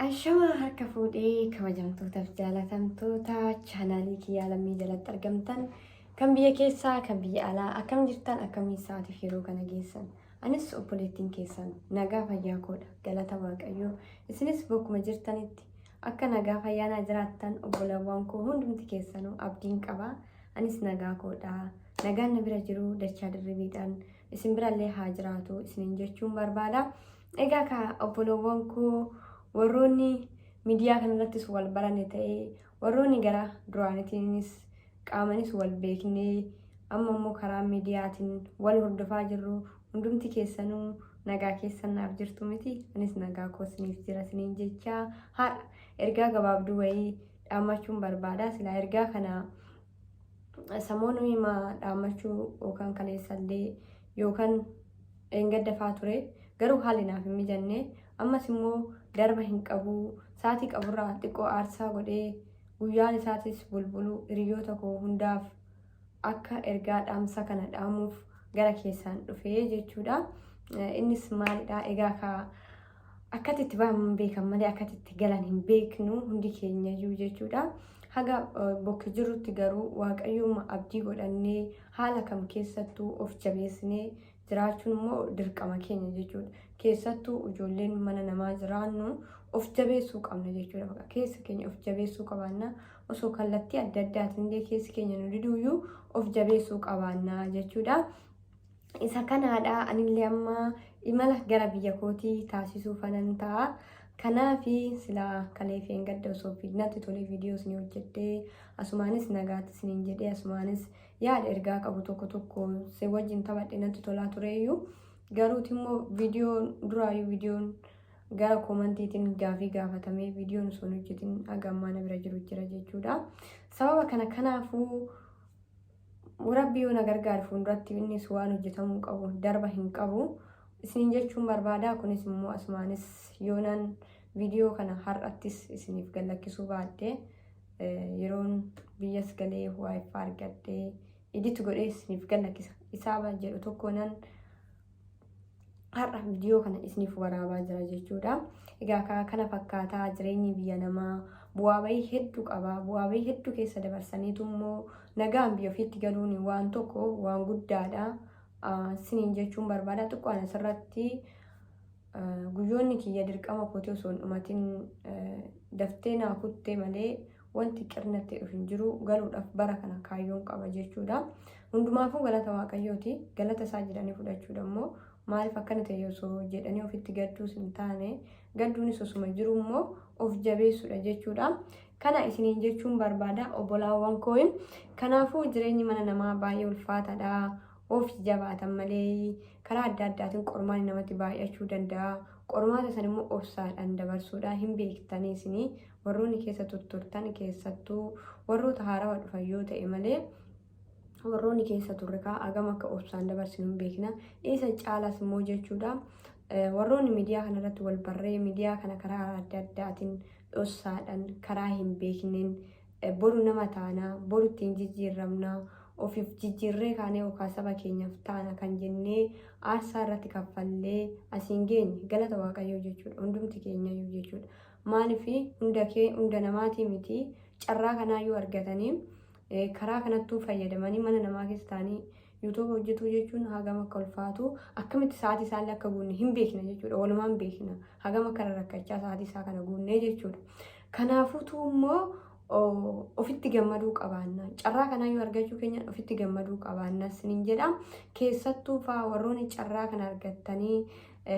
Ashama harka fuudhee kabajamtootaaf jaalatamtoota chaanaalii kiyyaa lammii jalatti argamtan kan biyya keessaa kan biyya alaa akkam jirtan akkamii sa'aatiif yeroo kana geessan anis obboleettiin keessan nagaa fayyaa koodha galata waaqayyoo isinis bokkuma jirtanitti akka nagaa fayyaanaa jiraattan obbolawwan koo hundumti keessanuu abdiin qaba anis nagaa koodha nagaan na bira jiru dachaa dirribiidhaan isin birallee haa jiraatu isiniin jechuun barbaada egaa ka obbolawwan koo warroonni miidiyaa kanarrattis wal barane ta'ee warroonni gara duraaniitiinis qaamanis wal beeknee amma immoo karaa miidiyaatiin wal hordofaa jirru hundumti keessanuu nagaa keessan naaf jirtu miti anis nagaa koo isiniif jira isiniin jechaa har'a ergaa gabaabduu wayii dhaammachuun barbaada silaa ergaa kana samoonuu himaa dhaammachuu yookaan kaleessallee yookaan eengaddafaa ture garuu haalli naaf hin mijanne ammas immoo darba hin qabu saatii qaburraa xiqqoo aarsaa godhee guyyaan isaatis bulbulu hiriyoota koo hundaaf akka ergaa dhaamsa kana dhaamuuf gara keessaan dhufee jechuudha. Innis maalidha egaa ka akkatti ba'an beekan malee akkatti galan hin beeknu hundi keenyayyuu jechuudha. Haga bakka jirrutti garuu waaqayyooma abdii godhannee haala kam keessattuu of jabeessinee jiraachuun immoo dirqama keenya jechuudha. Keessattuu ijoolleen mana namaa jiraannu of jabeessuu qabna jechuudha. Keessa keenya of jabeessuu qabaanna osoo kallattii adda addaatiin illee keessi keenya nu diduuyyuu of jabeessuu qabaanna jechuudha. Isa kanaadha anillee amma imala gara biyya kootii taasisuu fanan ta'a. Kanaafi silaa kaleefeen gadda osoo fiignatti tolee viidiyoos ni hojjedhee asumaanis nagaatti isiniin jedhee asumaanis yaada ergaa qabu tokko si wajjin taphadhe natti tolaa tureeyyuu garuuti immoo duraayyuu viidiyoon gara koomantiitiin gaafii gaafatamee viidiyoon osoo hin hojjetin hagammaa na bira jiru jira jechuudha. Sababa kanaafuu rabbi yoo na gargaaru fuulduratti innis waan hojjetamuu qabu darba hin qabu. Isiniin jechuun barbaada kunis immoo asumaanis yoonaan viidiyoo kana har'attis isiniif gallakkisuu baadde yeroon biyyas galee waayifaa argadhee edit godhee isiniif gallakkisa isaa jedhu tokkoonaan har'a viidiyoo kana isiniif waraabaa jira jechuudha. Egaa kana fakkaataa jireenyi biyya namaa bu'aa bahii hedduu qaba. Bu'aa bahii hedduu keessa dabarsaniitu immoo nagaan biyya ofiitti galuun waan tokko waan guddaadha. Isiniin jechuun barbaada xiqqoon asirratti guyyoonni kiyya dirqama kootee osoo hin dhumatin daftee naa kuttee malee wanti qirnatti hin jiru galuudhaaf bara kana kaayyoon qaba jechuudha. Hundumaafuu galata waaqayyooti. Galata isaa jedhanii fudhachuudha immoo maaliif akkana ta'e osoo jedhanii ofitti gadduus hin taane gadduunis osuma jiru immoo of jabeessuudha jechuudha. Kana isiniin jechuun barbaada obbolaawwan koo. Kanaafuu jireenyi mana namaa baay'ee ulfaataadha. Of jabaatan malee karaa adda addaatiin qormaan namatti baay'achuu danda'a. Qormaata san immoo obsaadhaan dabarsuudha hin beektanii isinii warroonni keessa tutturtan keessattuu warroota haarawaa dhufan yoo ta'e malee warroonni keessa turre hagam akka obsaan dabarsinu hin beekna. Isa caalaas immoo jechuudha. Warroonni miidiyaa kanarratti wal barree miidiyaa kana karaa adda addaatiin dhossaadhaan karaa hin beekneen boru nama taana boru ittiin jijjiirramna. Ofiif jijjiirree kaanee yookaan saba keenyaaf taana kan jennee aarsaa irratti kaffallee asiin geenye galata waaqayyoo jechuudha. Hundumti keenyayyuu jechuudha. Maaliif hunda namaatii miti carraa kanaayyuu argatanii karaa kanattuu fayyadamanii mana namaa keessa taanii yuutuuba hojjetu jechuun hagam akka ulfaatu akkamitti sa'aatii isaallee akka guunne hin beekna jechuudha. Walumaan beekna hagam akka rakkachaa sa'aatii isaa kana guunnee jechuudha. Kanaafuutu immoo ofitti gammaduu qabaanna. Carraa kanaayyuu argachuu keenyaan ofitti gammaduu qabaanna isiniin jedha. Keessattuu warroonni carraa kana argattanii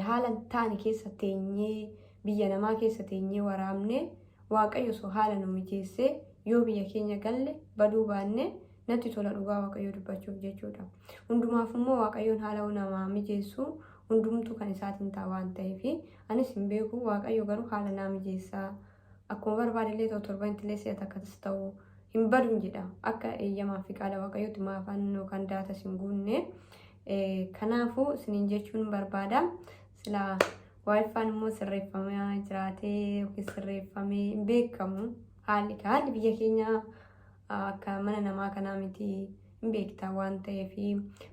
haala taane keessa teenyee biyya namaa keessa teenyee waraabne waaqayyo osoo haala nu mijeessee yoo biyya keenya galle baduu baanne natti tola dhugaa waaqayyoo dubbachuuf jechuudha. Hundumaaf immoo waaqayyoon haala namaa mijeessu hundumtuu kan isaatiin ta'a waan ta'eef anis hin beeku waaqayyo garuu haala naa mijeessaa. Akkuma barbaadillee ta'u torbantillee si'ata akkas ta'u hin badun jedha. Akka eeyyamaa fi qaala waaqayyootti maafaan yookaan daatas hin guunne. Kanaafuu isiniin jechuun barbaada. Silaa waayifaan immoo sirreeffamaa jiraatee yookiin sirreeffamee hin beekamu. Haalli biyya keenya akka mana namaa kanaa miti hin beektaa waan ta'eef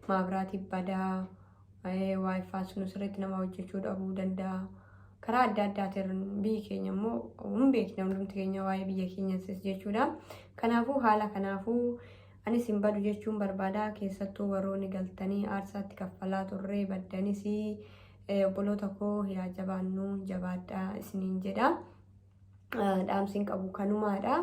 maabiraatiif badaa waayifaan sun sirriitti nama hojjechuu dhabuu danda'a. karaa adda addaatiin biyyi keenya immoo hin beekne hundumti keenya waa'ee biyya keenyaas jechuudha. Kanaafuu haala kanaafuu anis hin badu jechuun barbaada. Keessattuu warroonni galtanii aarsaatti kaffalaa turre baddanis obboloota koo yaa jabaannu jabaadhaa isiniin jedha. Dhaamsiin qabu kanumaadha.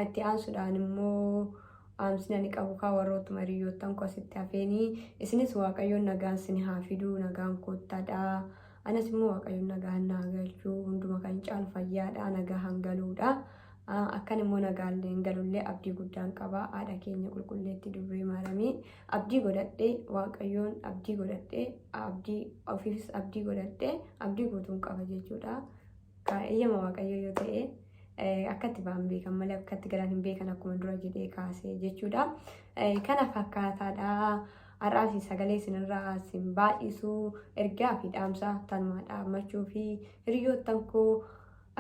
Itti aansuudhaan immoo dhaamsiin ani qabu kaa warroota mariyyootaan koo asitti hafeenii isinis waaqayyoon nagaan isin haa fiduu, nagaan koottaadha. Anas immoo waaqayyoon nagaan naa galchuu, hunduma kan caalu fayyaadha, nagaa hangaluudha. Akkan immoo nagaan galullee abdii guddaan qaba. Haadha keenya qulqulleetti Dubree Maaramii abdii godhadhee waaqayyoon abdii godhadhee abdii ofiifis abdii godhadhee abdii guutuun qaba jechuudha. Eeyyama waaqayyoo yoo ta'e akkatti ba'an beekan malee akkatti galan hin beekan akkuma dura jedhee kaasee jechuudha. Kana fakkaataadha. Har'aas sagalee isinirraa isin baay'isuu ergaa fi dhaamsa tanumaa dhaammachuu fi hiriyoottan koo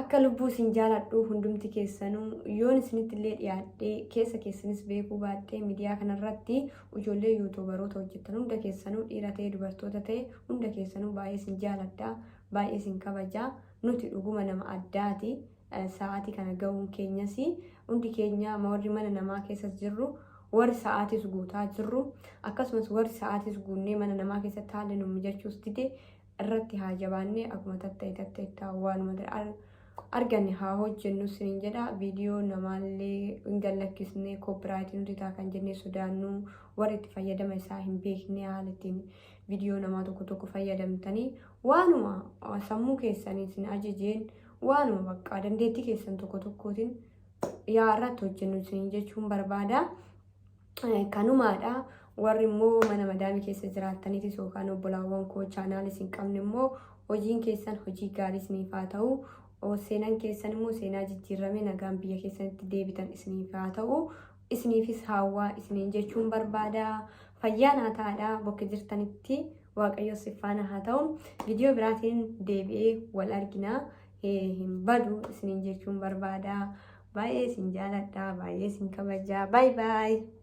akka lubbuu isin jaaladhu hundumti keessanuu yoon isinitti illee dhiyaadhee keessa keessanis beekuu baadhee miidiyaa kanarratti ijoollee yuutuubaroota hojjettan hunda keessanuu dhiira ta'e dubartoota ta'e hunda keessanuu baay'ee isin jaaladha, baay'ee isin kabaja. Nuti dhuguma nama addaati. Sa'aatii kana ga'uun keenyas hundi keenya warri mana namaa keessa jirru warri sa'aatis guutaa jirru akkasumas warri sa'aatis guunnee mana namaa keessatti haalli nu mijachuus dide irratti haa jabaannee akkuma tatta'e waanuma arganne haa hojjennu siniin jedha. Viidiyoo namaallee hin gallakkisne koopiraayitii nuti taa kan jennee sodaannu warri itti fayyadama isaa hin beekne haala ittiin viidiyoo namaa tokko fayyadamtanii waanuma sammuu keessanii isin ajajeen waanuma bakka dandeettii keessan tokkootiin yaarratti hojjennu isin jechuun barbaada. Kanumaadha. Warri immoo mana madaamii keessa jiraataniitis yookaan obbolaawwan koo chaanaal isin qabne immoo hojiin keessan hojii gaarii isiniif haa ta'u. Seenaan keessan immoo seenaa jijjiirame nagaan biyya keessanitti deebitan isiniif haa ta'u. Isiniifis hawwaa isiniin jechuun barbaada. Fayyaan haa ta'adha. Bakka jirtanitti waaqayyo sifaana haa ta'u. Viidiyoo biraatiin deebi'ee wal argina. Hin badu isiniin jechuun barbaada. Baay'ee isin jaaladha, baay'ee isin kabaja. Bye bye.